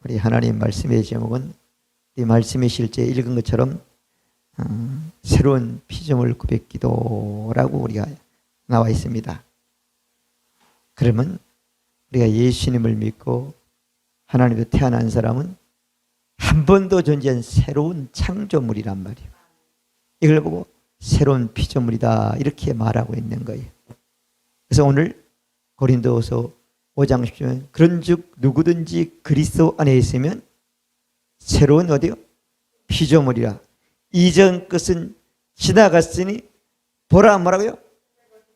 우리 하나님 말씀의 제목은 이 말씀의 실제 읽은 것처럼 새로운 피조물 구백 기도라고 우리가 나와 있습니다. 그러면 우리가 예수님을 믿고 하나님으로 태어난 사람은 한 번도 존재한 새로운 창조물이란 말이에요. 이걸 보고 새로운 피조물이다 이렇게 말하고 있는 거예요. 그래서 오늘 고린도후서 5장 10절 그런즉 누구든지 그리스도 안에 있으면 새로운 어디요? 피조물이라. 이전 것은 지나갔으니 보라 뭐라고요?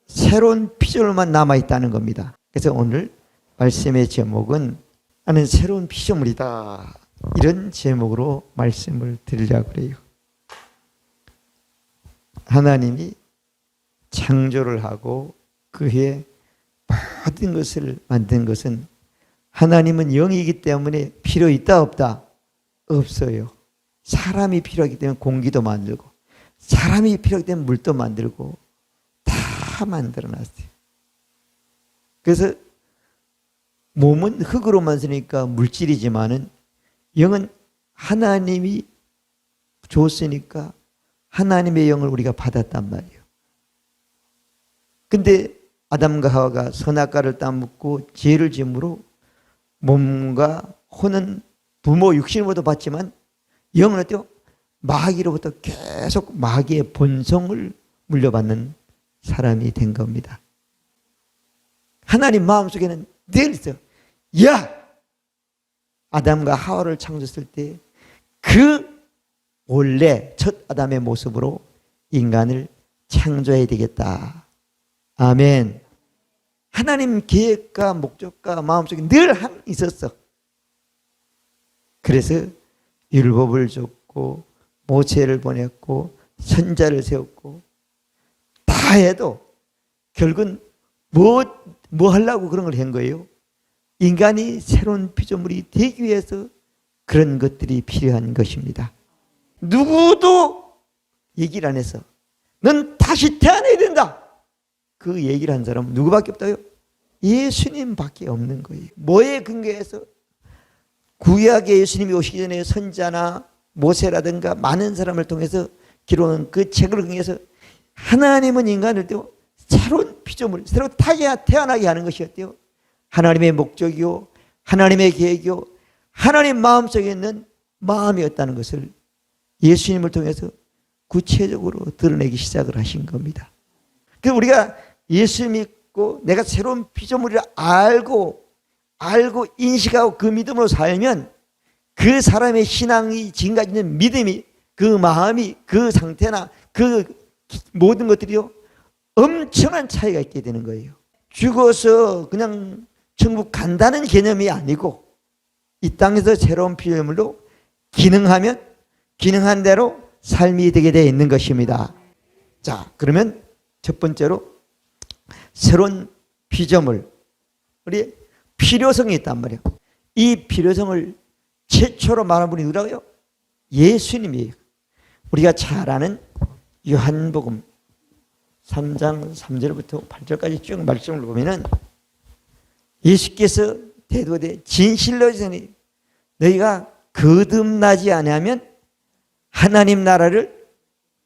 새로운 피조물만 남아있다는 겁니다. 그래서 오늘 말씀의 제목은 나는 새로운 피조물이다 이런 제목으로 말씀을 드리려고 그래요. 하나님이 창조를 하고 그 후에 모든 것을 만든 것은 하나님은 영이기 때문에 필요 있다 없다? 없어요. 사람이 필요하기 때문에 공기도 만들고 사람이 필요하기 때문에 물도 만들고 다 만들어놨어요. 그래서 몸은 흙으로 만드니까 물질이지만은 영은 하나님이 줬으니까 하나님의 영을 우리가 받았단 말이에요. 근데 아담과 하와가 선악과를 따먹고 죄를 지음으로 몸과 혼은 부모 육신으로부터 받지만 영은 어때요? 마귀로부터 계속 마귀의 본성을 물려받는 사람이 된 겁니다. 하나님 마음속에는 늘 있어요. 야! 아담과 하와를 창조했을 때 그 원래 첫 아담의 모습으로 인간을 창조해야 되겠다. 아멘. 하나님 계획과 목적과 마음속에 늘 있었어. 그래서 율법을 줬고 모세를 보냈고 선자를 세웠고 다 해도 결국은 뭐 하려고 그런 걸 한 거예요? 인간이 새로운 피조물이 되기 위해서 그런 것들이 필요한 것입니다. 누구도 얘기를 안 해서 넌 다시 태어나야 된다. 그 얘기를 한 사람은 누구밖에 없다요? 예수님밖에 없는 거예요. 뭐에 근거해서? 구약의 예수님이 오시기 전에 선자나 모세라든가 많은 사람을 통해서 기록한 그 책을 근거해서 하나님은 인간을 띄워 새로운 피조물, 새로 태어나게 하는 것이었대요. 하나님의 목적이요, 하나님의 계획이요, 하나님 마음속에 있는 마음이었다는 것을 예수님을 통해서 구체적으로 드러내기 시작을 하신 겁니다. 그래서 우리가 예수 믿고 내가 새로운 피조물이라 알고 인식하고 그 믿음으로 살면 그 사람의 신앙이 지금까지 있는 믿음이 그 마음이 그 상태나 그 모든 것들이요 엄청난 차이가 있게 되는 거예요. 죽어서 그냥 천국 간다는 개념이 아니고 이 땅에서 새로운 피조물로 기능한 대로 삶이 되게 되어 있는 것입니다. 자, 그러면 첫 번째로 새로운 피조물, 우리 필요성이 있단 말이에요. 이 필요성을 최초로 말한 분이 누구라고요? 예수님이에요. 우리가 잘 아는 요한복음 3장 3절부터 8절까지 쭉 말씀을 보면은 예수께서 대도되 진실로 전하니 너희가 거듭나지 않으면 하나님 나라를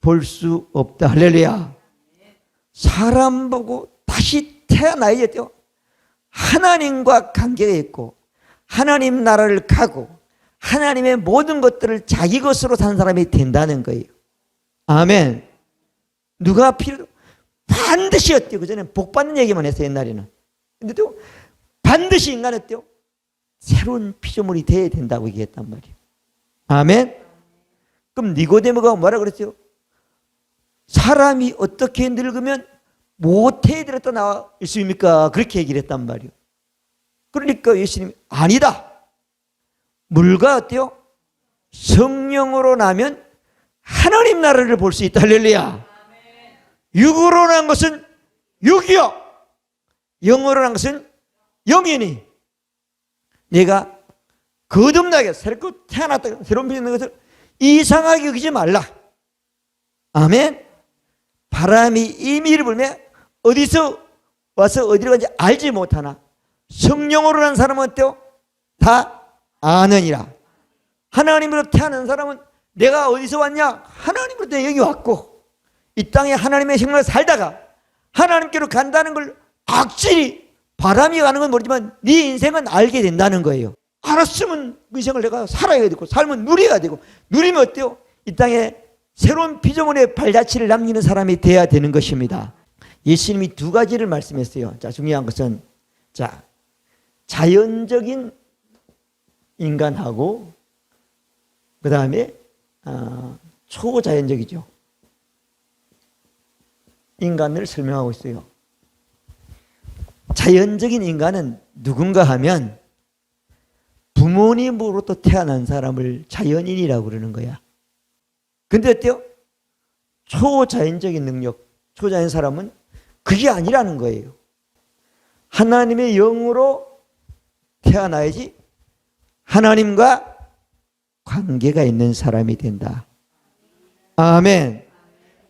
볼 수 없다. 할렐루야. 사람 보고 다시 태어나야 돼요. 하나님과 관계가 있고 하나님 나라를 가고 하나님의 모든 것들을 자기 것으로 산 사람이 된다는 거예요. 아멘. 누가 반드시 어때요? 그전에 복 받는 얘기만 했어요. 옛날에는. 근데 또 반드시 인간은 어때요? 새로운 피조물이 돼야 된다고 얘기했단 말이에요. 아멘. 그럼 니고데모가 뭐라 그랬어요? 사람이 어떻게 늙으면 모태에 들었다 나와 있습니까? 그렇게 얘기를 했단 말이에요. 그러니까 예수님이 아니다. 물과 어때요? 성령으로 나면 하나님 나라를 볼 수 있다. 할렐루야. 육으로 난 것은 육이요, 영으로 난 것은 영이니 내가 거듭나게 새롭게 태어났다. 새로운 피조물 있는 것을 이상하게 여기지 말라. 아멘. 바람이 임의를 불면 어디서 와서 어디로 가는지 알지 못하나 성령으로 난 사람은 어때요? 다 아느니라. 하나님으로 태어난 사람은 내가 어디서 왔냐? 하나님으로부터 여기 왔고 이 땅에 하나님의 생명을 살다가 하나님께로 간다는 걸 확실히 바람이 가는 건 모르지만 네 인생은 알게 된다는 거예요. 알았으면 그 인생을 내가 살아야 되고 삶은 누려야 되고 누리면 어때요? 이 땅에 새로운 피조물의 발자취를 남기는 사람이 돼야 되는 것입니다. 예수님이 두 가지를 말씀했어요. 자, 중요한 것은 자, 자연적인 인간하고 그 다음에 초자연적이죠. 인간을 설명하고 있어요. 자연적인 인간은 누군가 하면 부모님으로부터 태어난 사람을 자연인이라고 그러는 거야. 근데 어때요? 초자연적인 능력, 초자연 사람은 그게 아니라는 거예요. 하나님의 영으로 태어나야지 하나님과 관계가 있는 사람이 된다. 아멘.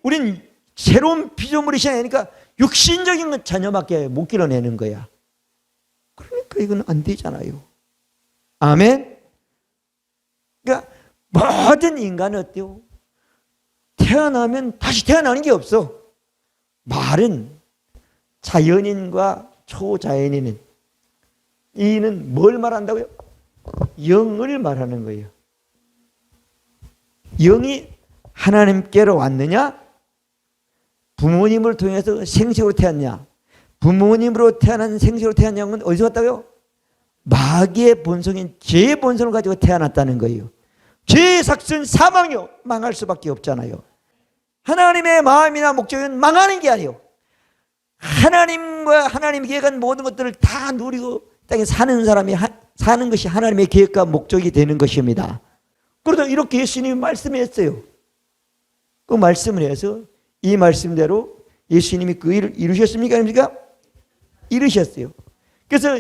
우린 새로운 피조물이 시작하니까 육신적인 건 자녀밖에 못 길어내는 거야. 그러니까 이건 안 되잖아요. 아멘. 그러니까 모든 인간은 어때요? 태어나면 다시 태어나는 게 없어. 말은 자연인과 초자연인은 이는 뭘 말한다고요? 영을 말하는 거예요. 영이 하나님께로 왔느냐? 부모님을 통해서 생식으로 태어났냐? 부모님으로 태어난 생식으로 태어난 건 어디서 왔다고요? 마귀의 본성인 죄의 본성을 가지고 태어났다는 거예요. 죄의 삭은 사망이요. 망할 수밖에 없잖아요. 하나님의 마음이나 목적은 망하는 게 아니에요. 하나님과 하나님 계획한 모든 것들을 다 누리고 땅에 사는 사람이 사는 것이 하나님의 계획과 목적이 되는 것입니다. 그러다 이렇게 예수님이 말씀했어요. 그 말씀을 해서 이 말씀대로 예수님이 그 일을 이루셨습니까? 아닙니까? 이루셨어요. 그래서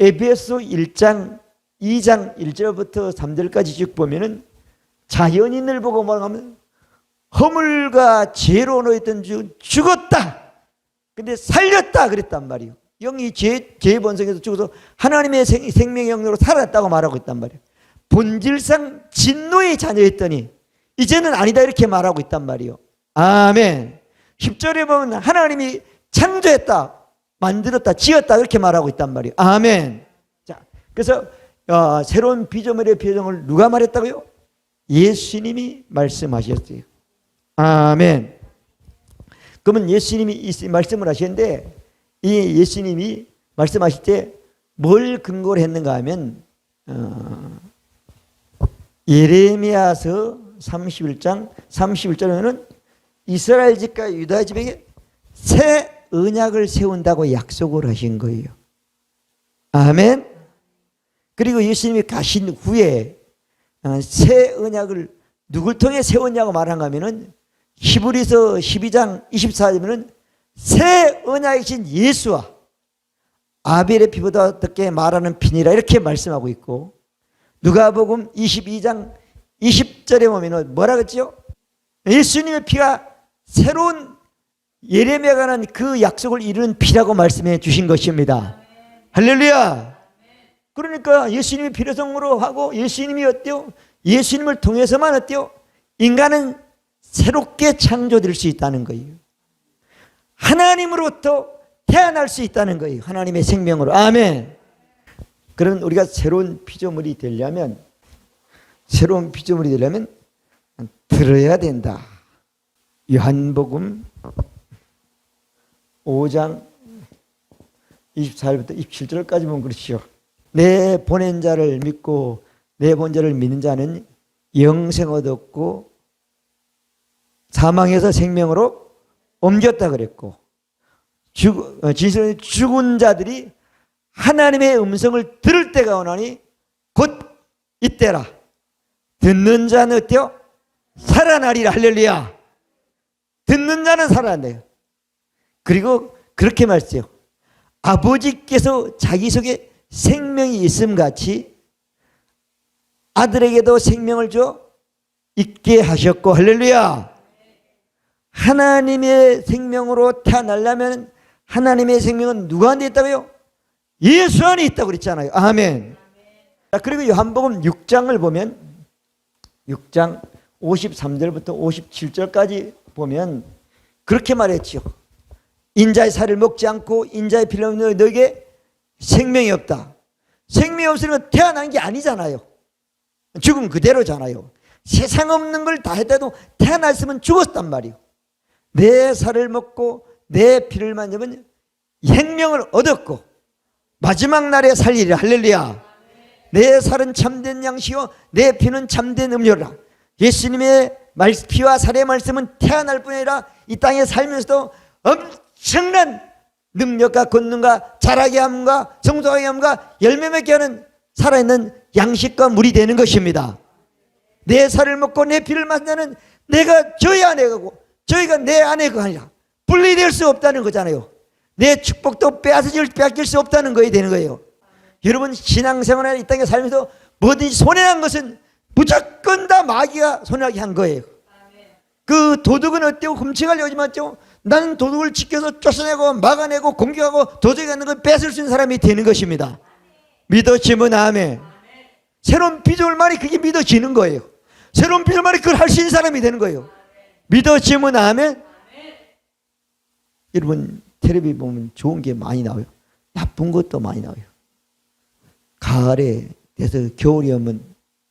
에베소 1장 2장 1절부터 3절까지 쭉 보면은 자연인을 보고 말하면 허물과 죄로 놓였던 주 죽었다. 근데 살렸다 그랬단 말이에요. 영이 죄의 본성에서 죽어서 하나님의 생명의 영으로 살았다고 말하고 있단 말이에요. 본질상 진노의 자녀였더니 이제는 아니다 이렇게 말하고 있단 말이에요. 아멘. 10절에 보면 하나님이 창조했다, 만들었다, 지었다 이렇게 말하고 있단 말이에요. 아멘. 자, 그래서 새로운 피조물의 표정을 누가 말했다고요? 예수님이 말씀하셨어요. 아멘. 그러면 예수님이 이 말씀을 하셨는데 이 예수님이 말씀하실 때 뭘 근거로 했는가 하면 예레미야서 31장 31절에는 이스라엘 집과 유다 집에게 새 언약을 세운다고 약속을 하신 거예요. 아멘. 그리고 예수님이 가신 후에 새 언약을 누굴 통해 세웠냐고 말한가 하면은 히브리서 12장 24절에는 새 언약이신 예수와 아벨의 피보다 어떻게 말하는 피니라 이렇게 말씀하고 있고 누가복음 22장 20절에 보면 뭐라 그랬죠? 예수님의 피가 새로운 예레미야가 난 그 약속을 이루는 피라고 말씀해 주신 것입니다. 할렐루야. 그러니까 예수님이 피로성으로 하고 예수님이 어때요? 예수님을 통해서만 어때요? 인간은 새롭게 창조될 수 있다는 거예요. 하나님으로부터 태어날 수 있다는 거예요. 하나님의 생명으로. 아멘. 그런 우리가 새로운 피조물이 되려면 들어야 된다. 요한복음 5장 24절부터 27절까지 보면 그렇죠. 내 보낸 자를 믿고 내 본 자를 믿는 자는 영생 얻었고 사망에서 생명으로 옮겼다 그랬고 죽은 자들이 하나님의 음성을 들을 때가 오나니 곧 이때라. 듣는 자는 어때요? 살아나리라. 할렐루야. 듣는 자는 살아난대요. 그리고 그렇게 말했어요. 아버지께서 자기 속에 생명이 있음 같이 아들에게도 생명을 줘 있게 하셨고 할렐루야. 하나님의 생명으로 태어나려면 하나님의 생명은 누구 안에 있다고요? 예수 안에 있다고 그랬잖아요. 아멘. 자, 그리고 요한복음 6장을 보면 6장 53절부터 57절까지 보면 그렇게 말했지요. 인자의 살을 먹지 않고 인자의 피를 먹는 너에게 생명이 없다. 생명이 없으면 태어난 게 아니잖아요. 죽음 그대로잖아요. 세상 없는 걸 다 했다도 태어났으면 죽었단 말이에요. 내 살을 먹고 내 피를 만지면 생명을 얻었고 마지막 날에 살리리라. 할렐루야. 내 살은 참된 양식이요 내 피는 참된 음료라. 예수님의 피와 살의 말씀은 태어날 뿐 아니라 이 땅에 살면서도 엄청난 능력과 권능과 자라게 함과 성숙하게 함과 열매 맺게 하는 살아있는 양식과 물이 되는 것입니다. 내 살을 먹고 내 피를 마시는 내가 저희 안에 가고 저희가 내 안에 가 아니라 분리될 수 없다는 거잖아요. 내 축복도 빼앗길 수 없다는 거에 되는 거예요. 여러분 신앙생활에 이 땅에 살면서 뭐든지 손해난 것은 무조건 다 마귀가 손해나게 한 거예요. 그 도둑은 어때요? 훔쳐가려고 하지 마죠. 나는 도둑을 지켜서 쫓아내고 막아내고 공격하고 도둑이 갖는 걸 뺏을 수 있는 사람이 되는 것입니다. 믿어지면 아멘. 새로운 피조물만이 그게 믿어지는 거예요. 새로운 피조물만이 그걸 할 수 있는 사람이 되는 거예요. 믿어지면 아멘. 여러분 텔레비 보면 좋은 게 많이 나와요. 나쁜 것도 많이 나와요. 가을에 돼서 겨울이 오면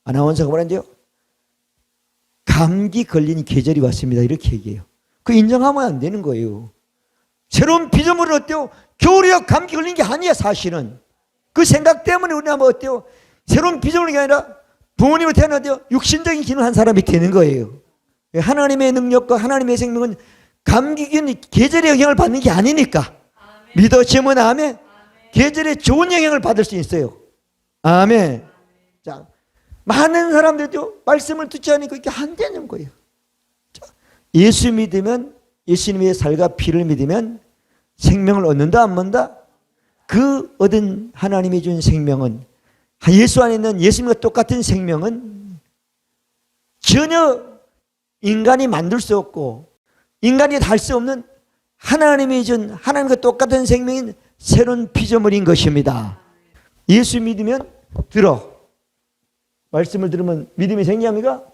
아나운서가 뭐라는데요? 감기 걸린 계절이 왔습니다. 이렇게 얘기해요. 그 인정하면 안 되는 거예요. 새로운 피조물은 어때요? 겨울이라 감기 걸린 게 아니야 사실은. 그 생각 때문에 우리가 뭐 어때요? 새로운 피조물이 아니라 부모님을 태어나도 육신적인 기능을 한 사람이 되는 거예요. 하나님의 능력과 하나님의 생명은 감기균 계절의 영향을 받는 게 아니니까. 믿어지면 아멘. 계절에 좋은 영향을 받을 수 있어요. 아멘. 자, 많은 사람들도 말씀을 듣지 않으니까 이렇게 안 되는 거예요. 자, 예수 믿으면 예수님의 살과 피를 믿으면 생명을 얻는다 안 얻는다? 그 얻은 하나님이 준 생명은 예수 안에 있는 예수님과 똑같은 생명은 전혀 인간이 만들 수 없고 인간이 할 수 없는 하나님이 준 하나님과 똑같은 생명인 새로운 피조물인 것입니다. 예수 믿으면 말씀을 들으면 믿음이 생깁니까?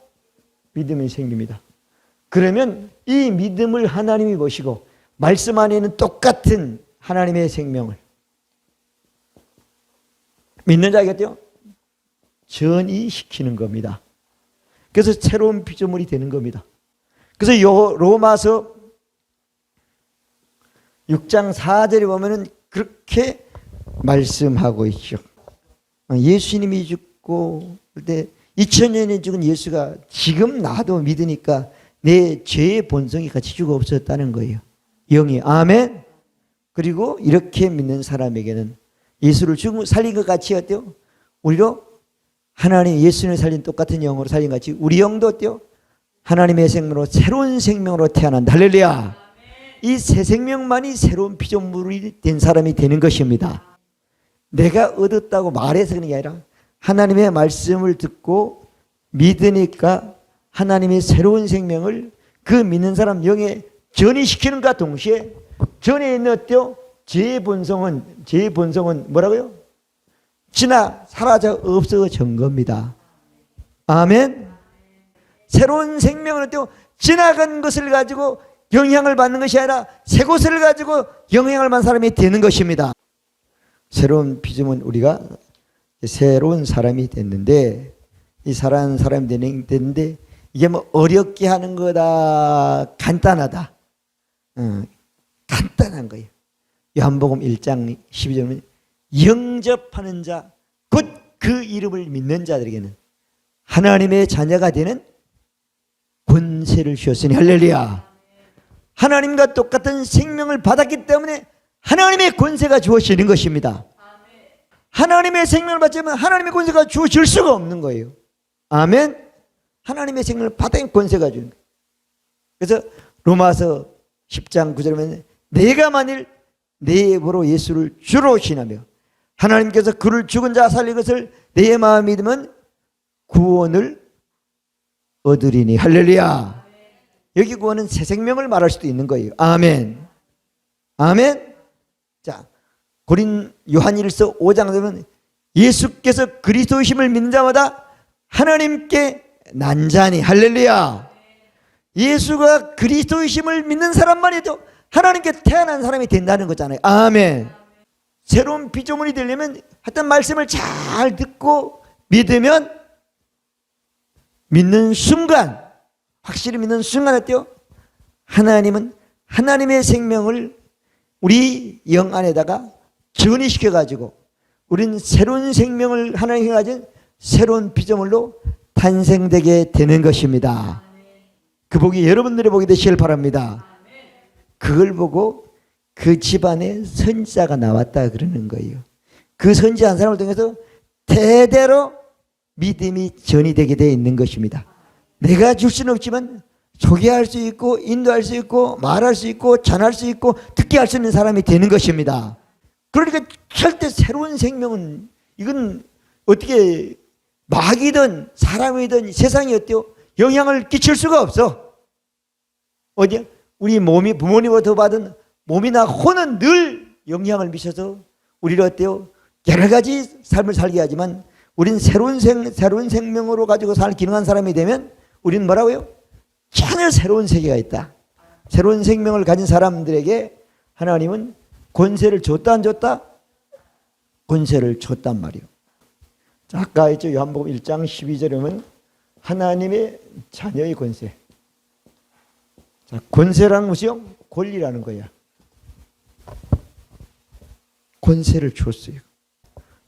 믿음이 생깁니다. 그러면 이 믿음을 하나님이 보시고 말씀 안에 있는 똑같은 하나님의 생명을 믿는 자겠죠? 전이시키는 겁니다. 그래서 새로운 피조물이 되는 겁니다. 그래서 로마서 6장 4절에 보면은 그렇게 말씀하고 있죠. 예수님이 죽고 그때 2000년에 죽은 예수가 지금 나도 믿으니까 내 죄의 본성이 같이 죽어 없었다는 거예요. 영이 아멘. 그리고 이렇게 믿는 사람에게는 예수를 살린 것 같이 어때요? 우리로 하나님 예수를 살린 똑같은 영으로 살린 것 같이 우리 영도 어때요? 하나님의 생명으로 새로운 생명으로 태어난다. 할렐루야. 이 새 생명만이 새로운 피조물이 된 사람이 되는 것입니다. 내가 얻었다고 말해서 그런 게 아니라 하나님의 말씀을 듣고 믿으니까 하나님의 새로운 생명을 그 믿는 사람 영에 전이시키는 것과 동시에 전에 있는 어때요? 죄의 본성은 뭐라고요? 지나 사라져 없어진 겁니다. 아멘. 새로운 생명은 어때요? 지나간 것을 가지고 영향을 받는 것이 아니라 새 것을 가지고 영향을 받는 사람이 되는 것입니다. 새로운 피조물은 우리가 새로운 사람이 됐는데 이 사람이 됐는데 이게 뭐 어렵게 하는 거다 간단하다 간단한 거예요. 요한복음 1장 12절은 영접하는 자 곧 그 이름을 믿는 자들에게는 하나님의 자녀가 되는 권세를 주셨으니 할렐루야. 하나님과 똑같은 생명을 받았기 때문에 하나님의 권세가 주어지는 것입니다. 하나님의 생명을 받자면 하나님의 권세가 주어질 수가 없는 거예요. 아멘. 하나님의 생명을 받은 권세가 주는 거예요. 그래서 로마서 10장 9절에 보면 내가 만일 내 입으로 예수를 주로 신하며 하나님께서 그를 죽은 자 살린 것을 내 마음에 믿으면 구원을 얻으리니 할렐루야. 여기 구원은 새 생명을 말할 수도 있는 거예요. 아멘. 아멘. 자, 요한일서 5장 되면 예수께서 그리스도이심을 믿는 자마다 하나님께 난자니. 할렐루야. 예수가 그리스도이심을 믿는 사람만 해도 하나님께 태어난 사람이 된다는 거잖아요. 아멘. 새로운 피조물이 되려면 하여튼 말씀을 잘 듣고 믿으면 믿는 순간, 확실히 믿는 순간 어때요? 하나님은 하나님의 생명을 우리 영 안에다가 전이시켜 가지고 우리는 새로운 생명을 하나님이 가진 새로운 피조물로 탄생되게 되는 것입니다. 그 복이 여러분들의 복이 되시길 바랍니다. 그걸 보고 그 집안에 선지자가 나왔다 그러는 거예요. 그 선지자 한 사람을 통해서 대대로 믿음이 전이되게 되어 있는 것입니다. 내가 줄 수는 없지만 소개할 수 있고 인도할 수 있고 말할 수 있고 전할 수 있고 듣게 할 수 있는 사람이 되는 것입니다. 그러니까 절대 새로운 생명은 이건 어떻게 마귀든 사람이든 세상이 어때요? 영향을 끼칠 수가 없어. 어디야? 우리 몸이 부모님으로부터 받은 몸이나 혼은 늘 영향을 미쳐서 우리를 어때요? 여러 가지 삶을 살게 하지만 우린 새로운 생명으로 가지고 살 기능한 사람이 되면 우리는 뭐라고요? 전혀 새로운 세계가 있다. 새로운 생명을 가진 사람들에게 하나님은 권세를 줬다 안 줬다? 권세를 줬단 말이에요. 자, 아까 했죠. 요한복음 1장 12절에 보면 하나님의 자녀의 권세. 자, 권세라는 것이요? 권리라는 거야. 권세를 줬어요.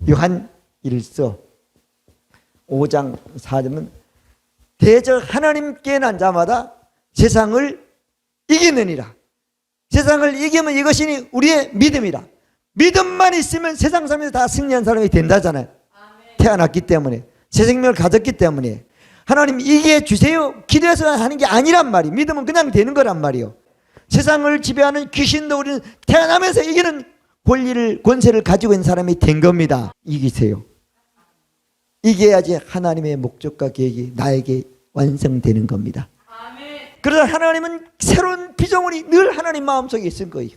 요한 1서 5장 4절은 대적 하나님께 난 자마다 세상을 이기느니라. 세상을 이기면 이것이 우리의 믿음이라. 믿음만 있으면 세상 사람에서 다 승리한 사람이 된다잖아요. 태어났기 때문에, 새 생명을 가졌기 때문에. 하나님 이기해 주세요 기도해서 하는 게 아니란 말이에요. 믿음은 그냥 되는 거란 말이에요. 세상을 지배하는 귀신도 우리는 태어나면서 이기는 권리를, 권세를 가지고 있는 사람이 된 겁니다. 이기세요. 이겨야지 하나님의 목적과 계획이 나에게 완성되는 겁니다. 그래서 하나님은 새로운 피조물이 늘 하나님 마음속에 있을 거예요.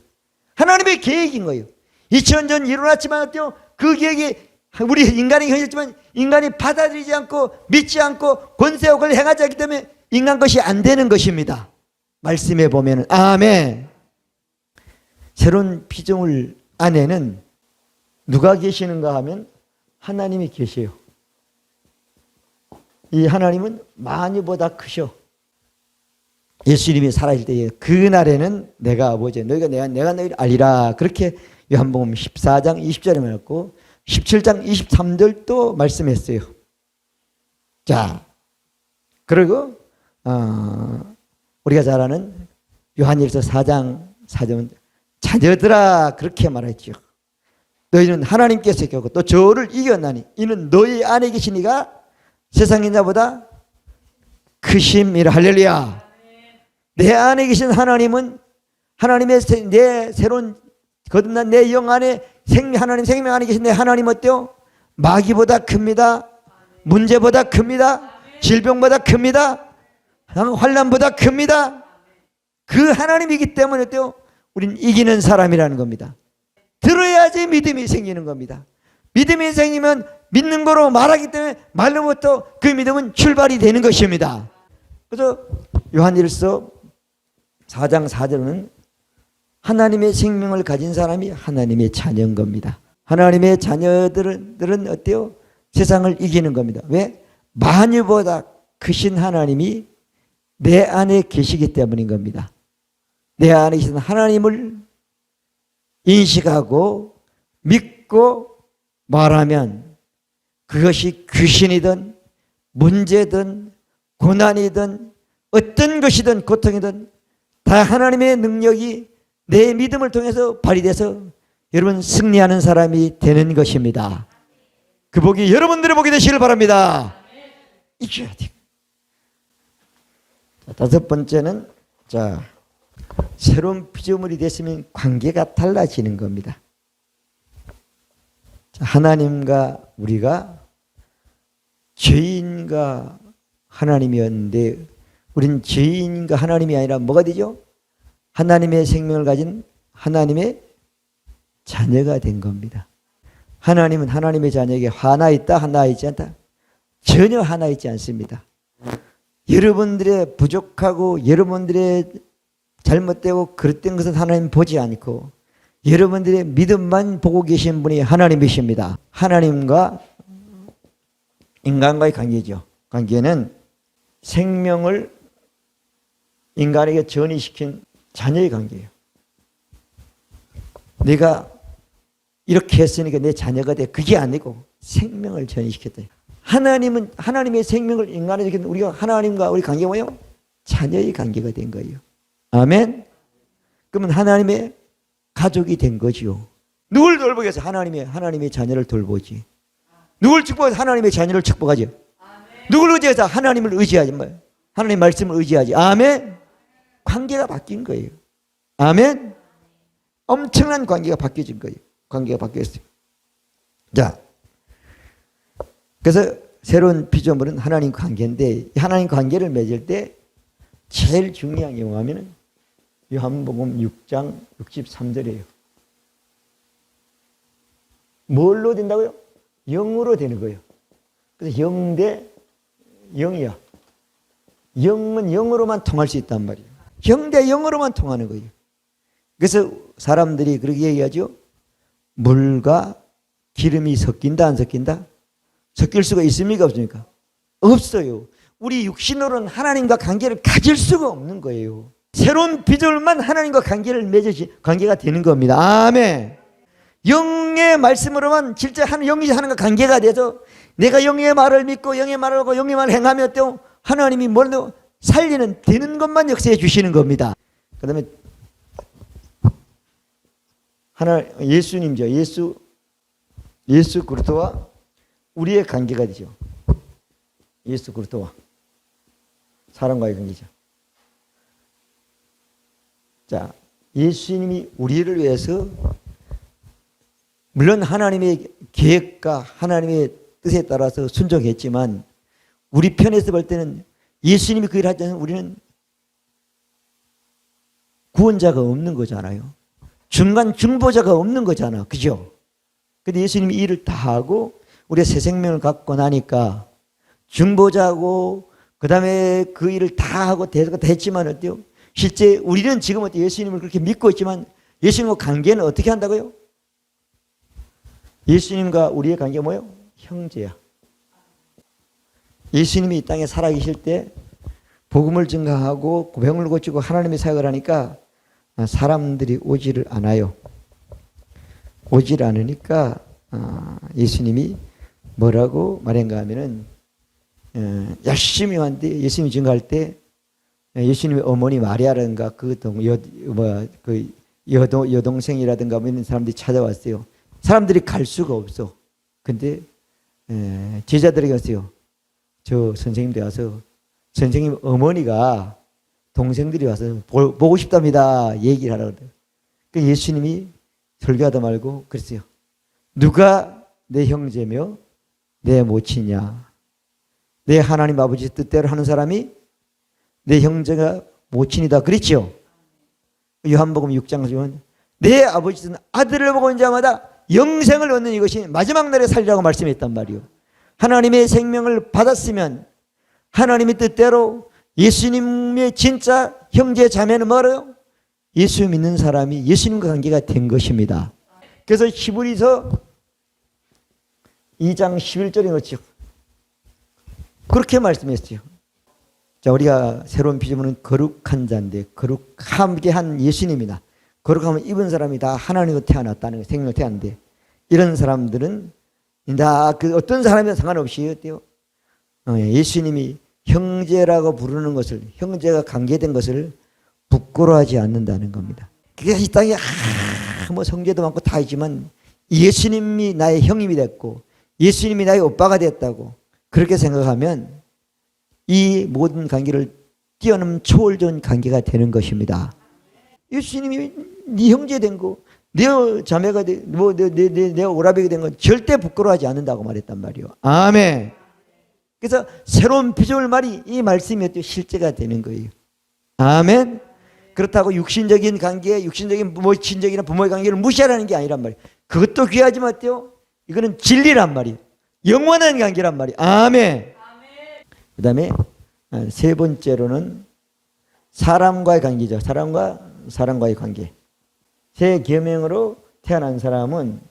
하나님의 계획인 거예요. 2000년 전 일어났지만 어때요? 그 계획이 우리 인간이 현실지만 인간이 받아들이지 않고 믿지 않고 권세욕을 행하지 않기 때문에 인간 것이 안 되는 것입니다. 말씀에 보면 아멘. 새로운 피조물 안에는 누가 계시는가 하면 하나님이 계세요. 이 하나님은 만유보다 크셔. 예수님이 살아있을 때에 그날에는 내가 아버지 너희가 내가 너희를 알리라. 그렇게 요한복음 14장 20절에 말했고 17장 23절도 말씀했어요. 자, 그리고 우리가 잘 아는 요한일서 4장 4절은 자녀들아 그렇게 말했죠. 너희는 하나님께서 이겼고 또 저를 이겼나니 이는 너희 안에 계시니가 세상인 자보다 크심이라. 할렐루야. 내 안에 계신 하나님은 하나님의 내 새로운 거듭난 내 영 안에 하나님 생명 안에 계신 내 하나님 어때요? 마귀보다 큽니다. 문제보다 큽니다. 질병보다 큽니다. 환난보다 큽니다. 그 하나님이기 때문에 어때요? 우린 이기는 사람이라는 겁니다. 들어야지 믿음이 생기는 겁니다. 믿음이 생기면 믿는 거로 말하기 때문에 말로부터 그 믿음은 출발이 되는 것입니다. 그래서 요한일서 4장 4절은 하나님의 생명을 가진 사람이 하나님의 자녀인 겁니다. 하나님의 자녀들은 어때요? 세상을 이기는 겁니다. 왜? 만유보다 크신 하나님이 내 안에 계시기 때문인 겁니다. 내 안에 계신 하나님을 인식하고 믿고 말하면 그것이 귀신이든 문제든 고난이든 어떤 것이든 고통이든 다 하나님의 능력이 내 믿음을 통해서 발휘돼서 여러분 승리하는 사람이 되는 것입니다. 그 복이 여러분들의 복이 되시길 바랍니다. 이겨야 돼. 다섯 번째는 새로운 피조물이 됐으면 관계가 달라지는 겁니다. 하나님과 우리가 죄인과 하나님이었는데 우린 죄인과 하나님이 아니라 뭐가 되죠? 하나님의 생명을 가진 하나님의 자녀가 된 겁니다. 하나님은 하나님의 자녀에게 하나 있다, 하나 있지 않다? 전혀 하나 있지 않습니다. 여러분들의 부족하고 여러분들의 잘못되고 그릇된 것은 하나님 보지 않고 여러분들의 믿음만 보고 계신 분이 하나님이십니다. 하나님과 인간과의 관계죠. 관계는 생명을 인간에게 전이시킨 자녀의 관계예요. 내가 이렇게 했으니까 내 자녀가 돼. 그게 아니고 생명을 전이시켰다. 하나님은 하나님의 생명을 인간에게 우리가 하나님과 우리 관계가 뭐예요? 자녀의 관계가 된 거예요. 아멘. 그러면 하나님의 가족이 된 거지요. 누굴 돌보기 위해서 하나님의 자녀를 돌보지. 누굴 축복해서 하나님의 자녀를 축복하지. 누굴 의지해서 하나님을 의지하지. 하나님의 말씀을 의지하지. 아멘. 관계가 바뀐 거예요. 아멘. 엄청난 관계가 바뀌어진 거예요. 관계가 바뀌었어요. 자, 그래서 새로운 피조물은 하나님 관계인데 하나님 관계를 맺을 때 제일 중요한 게 뭐냐면 요한복음 6장 63절이에요. 뭘로 된다고요? 영으로 되는 거예요. 그래서 영 대 영이야. 영은 영으로만 통할 수 있단 말이에요. 영 대 영으로만 통하는 거예요. 그래서 사람들이 그렇게 얘기하죠. 물과 기름이 섞인다 안 섞인다? 섞일 수가 있습니까 없습니까? 없어요. 우리 육신으로는 하나님과 관계를 가질 수가 없는 거예요. 새로운 피조물만 하나님과 관계를 맺으시 관계가 되는 겁니다. 아멘. 영의 말씀으로만 실제 영이 하나님과 관계가 돼서 내가 영의 말을 믿고 영의 말을 하고 영의 말을 행하며 또 하나님이 뭘로 살리는 되는 것만 역사해 주시는 겁니다. 그다음에 예수님이죠. 예수 그리스도와 우리의 관계가 되죠. 예수 그리스도와 사람과의 관계죠. 자, 예수님이 우리를 위해서 물론 하나님의 계획과 하나님의 뜻에 따라서 순종했지만 우리 편에서 볼 때는 예수님이 그 일을 할 때는 우리는 구원자가 없는 거잖아요. 중간 중보자가 없는 거잖아. 그죠? 근데 예수님이 이 일을 다 하고 우리가 새 생명을 갖고 나니까 중보자고 그 다음에 그 일을 다 하고 대사가 됐지만 어때요? 실제 우리는 지금 어때 예수님을 그렇게 믿고 있지만 예수님과 관계는 어떻게 한다고요? 예수님과 우리의 관계가 뭐예요? 형제야. 예수님이 이 땅에 살아계실 때 복음을 증가하고 병을 고치고 하나님의 사역을 하니까 사람들이 오지를 않아요. 오지를 않으니까 예수님이 뭐라고 말한가 하면은 열심히 왔는데 예수님이 증거할 때 예수님의 어머니 마리아라든가 여동생이라든가 뭐 이런 사람들이 찾아왔어요. 사람들이 갈 수가 없어. 근데 제자들에게 왔어요. 저 선생님들 와서 선생님 어머니가 동생들이 와서 보고 싶답니다. 얘기를 하라고 그래요. 그 예수님이 설교하다 말고 그랬어요. 누가 내 형제며 내 모친이냐? 내 하나님 아버지 뜻대로 하는 사람이 내 형제가 모친이다. 그랬죠? 요한복음 6장 보면 내 아버지는 아들을 보고 온 자마다 영생을 얻는 이것이 마지막 날에 살리라고 말씀했단 말이에요. 하나님의 생명을 받았으면 하나님의 뜻대로 예수님의 진짜 형제 자매는 뭐래요? 예수 믿는 사람이 예수님과 관계가 된 것입니다. 그래서 히브리서 2장 11절에 그렇죠. 그렇게 말씀했어요. 자, 우리가 새로운 피조물은 거룩한 자인데 거룩하게 한 예수님이나 거룩함을 입은 사람이 다 하나님으로 태어났다는 거예요. 생명으로 태어났는데 이런 사람들은 다 그 어떤 사람이나 상관없이 어때요? 예수님이 형제라고 부르는 것을 형제가 관계된 것을 부끄러워하지 않는다는 겁니다. 그게 이 땅에 뭐 성제도 많고 다 있지만 예수님이 나의 형님이 됐고 예수님이 나의 오빠가 됐다고 그렇게 생각하면 이 모든 관계를 뛰어넘는 초월적인 관계가 되는 것입니다. 예수님이 네 형제 된 거, 내 자매가 된, 내 오라비가 된 건 절대 부끄러워하지 않는다고 말했단 말이에요. 아멘. 그래서 새로운 피조물 말이 이 말씀이 실제가 되는 거예요. 아멘. 그렇다고 육신적인 관계, 육신적인 모친적이나 부모의 관계를 무시하라는 게 아니란 말이에요. 그것도 귀하지만 어때요? 이거는 진리란 말이에요. 영원한 관계란 말이에요. 아멘. 그 다음에 세 번째로는 사람과의 관계죠. 사람과 사람과의 관계. 새 계명으로 태어난 사람은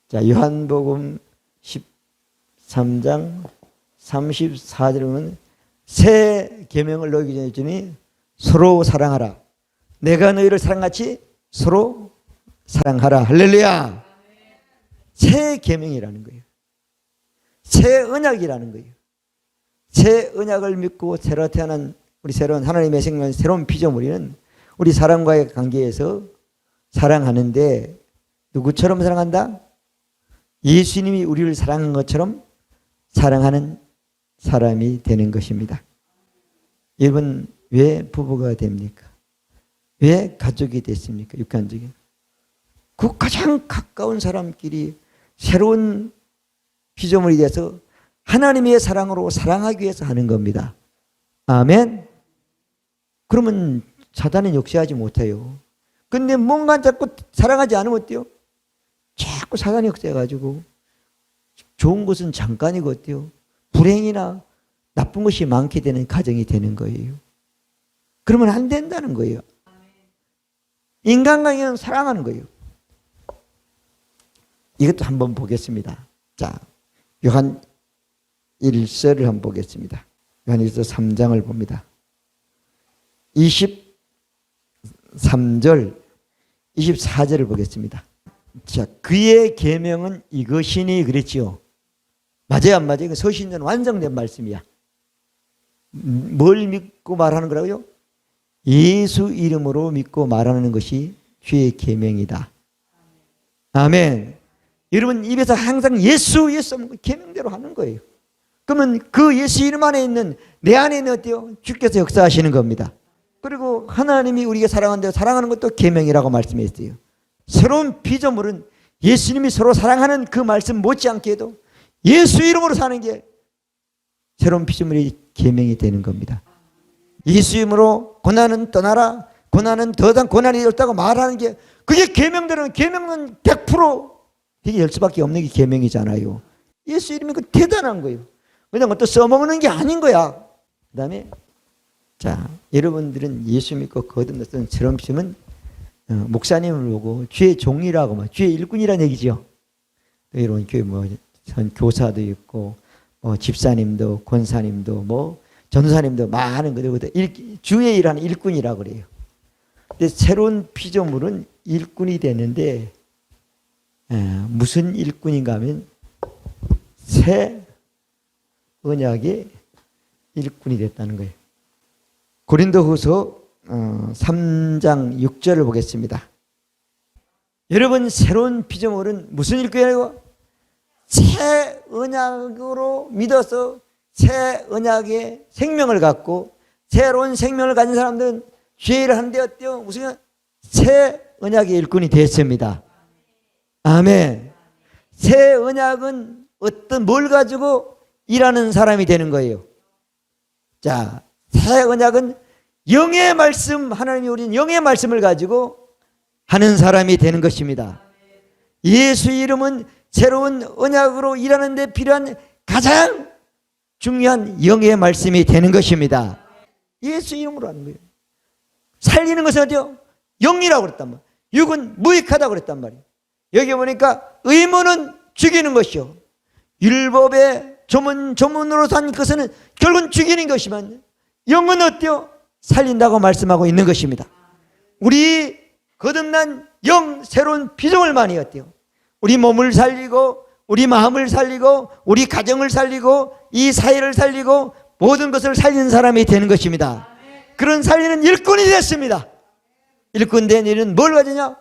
자, 요한복음 13장 34절에 보면 새 계명을 너희에게 주니 서로 사랑하라. 내가 너희를 사랑같이 서로 사랑하라. 할렐루야. 새 계명이라는 거예요. 새 언약이라는 거예요. 새 언약을 믿고 새로 태어난 우리 새로운 하나님의 생명, 새로운 피조물이는 우리 사람과의 관계에서 사랑하는데 누구처럼 사랑한다? 예수님이 우리를 사랑한 것처럼 사랑하는 사람이 되는 것입니다. 여러분, 왜 부부가 됩니까? 왜 가족이 됐습니까? 육간적인. 그 가장 가까운 사람끼리 새로운 피조물이 돼서 하나님의 사랑으로 사랑하기 위해서 하는 겁니다. 아멘. 그러면 사단은 역시하지 못해요. 근데 뭔가 자꾸 사랑하지 않으면 어때요? 자꾸 사단이 역사해가지고 좋은 것은 잠깐이고 어때요? 불행이나 나쁜 것이 많게 되는 가정이 되는 거예요. 그러면 안 된다는 거예요. 인간관계는 사랑하는 거예요. 이것도 한번 보겠습니다. 자, 요한 1서를 한번 보겠습니다. 요한 1서 3장을 봅니다. 23절, 24절을 보겠습니다. 자, 그의 계명은 이것이니 그랬지요. 맞아요, 안 맞아요? 서신전 완성된 말씀이야. 뭘 믿고 말하는 거라고요? 예수 이름으로 믿고 말하는 것이 주의 계명이다. 아멘. 여러분 입에서 항상 예수 계명대로 하는 거예요. 그러면 그 예수 이름 안에 있는 내 안에 있는 어때요? 주께서 역사하시는 겁니다. 그리고 하나님이 우리가 사랑하는데 사랑하는 것도 계명이라고 말씀했어요. 새로운 피조물은 예수님이 서로 사랑하는 그 말씀 못지않게 해도 예수 이름으로 사는 게 새로운 피조물이 계명이 되는 겁니다. 예수 이름으로 고난은 떠나라. 고난은 더 이상 고난이 없다고 말하는 게 그게 계명대로는 계명은 100% 이게 열 수밖에 없는 게 계명이잖아요. 예수 이름이 그 대단한 거예요. 그냥 또 써먹는 게 아닌 거야. 그 다음에 자, 여러분들은 예수 믿고 거듭났던 새로운 피조물은 목사님을 보고 주의 종이라고 주의 일꾼이라는 얘기죠. 여러분 교회 교사도 있고 집사님도 권사님도 전사님도 많은 거들 주의 일하는 일꾼이라고 그래요. 근데 새로운 피조물은 일꾼이 되는데 무슨 일꾼인가 하면 새 언약의 일꾼이 됐다는 거예요. 고린도후서 3장 6절을 보겠습니다. 여러분 새로운 피조물은 무슨 일꾼이라고? 새 언약으로 믿어서 새 언약의 생명을 갖고 새로운 생명을 가진 사람들은 죄를 하는데 어때요? 무슨 새 언약의 일꾼이 됐습니다. 아멘. 새 언약은 뭘 가지고 일하는 사람이 되는 거예요. 자, 새 언약은 영의 말씀, 하나님이 우리는 영의 말씀을 가지고 하는 사람이 되는 것입니다. 예수 이름은 새로운 언약으로 일하는 데 필요한 가장 중요한 영의 말씀이 되는 것입니다. 예수 이름으로 하는 거예요. 살리는 것은 어디요? 영이라고 그랬단 말이에요. 육은 무익하다고 그랬단 말이에요. 여기 보니까 의무는 죽이는 것이요. 율법의 조문으로 산 것은 결국은 죽이는 것이면 영은 어때요? 살린다고 말씀하고 있는 것입니다. 우리 거듭난 영 새로운 피조물만이 어때요? 우리 몸을 살리고 우리 마음을 살리고 우리 가정을 살리고 이 사회를 살리고 모든 것을 살리는 사람이 되는 것입니다. 그런 살리는 일꾼이 됐습니다. 일꾼 된 일은 뭘 가지냐?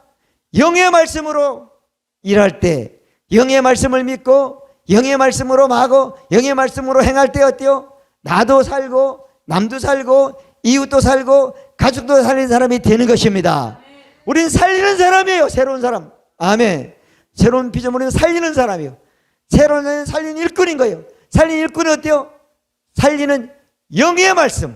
영의 말씀으로 일할 때 영의 말씀을 믿고 영의 말씀으로 마고 영의 말씀으로 행할 때 어때요? 나도 살고 남도 살고 이웃도 살고 가족도 살리는 사람이 되는 것입니다. 우리는 살리는 사람이에요. 새로운 사람. 아멘. 새로운 피조물은 살리는 사람이에요. 새로운 살리는 일꾼인 거예요. 살리는 일꾼은 어때요? 살리는 영의 말씀.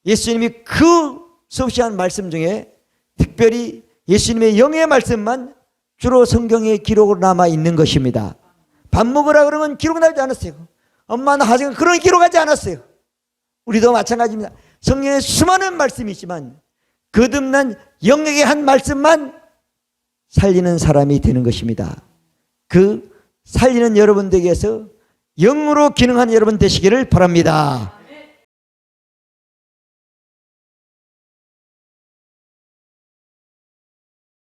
예수님이 그 수없이 한 말씀 중에 특별히 예수님의 영의 말씀만 주로 성경에 기록으로 남아 있는 것입니다. 밥 먹으라 그러면 기록 나지 않았어요. 엄마는 하지만 그런 기록하지 않았어요. 우리도 마찬가지입니다. 성경에 수많은 말씀이 있지만 거듭난 영역의 한 말씀만 살리는 사람이 되는 것입니다. 그 살리는 여러분들에게서 영으로 기능하는 여러분 되시기를 바랍니다.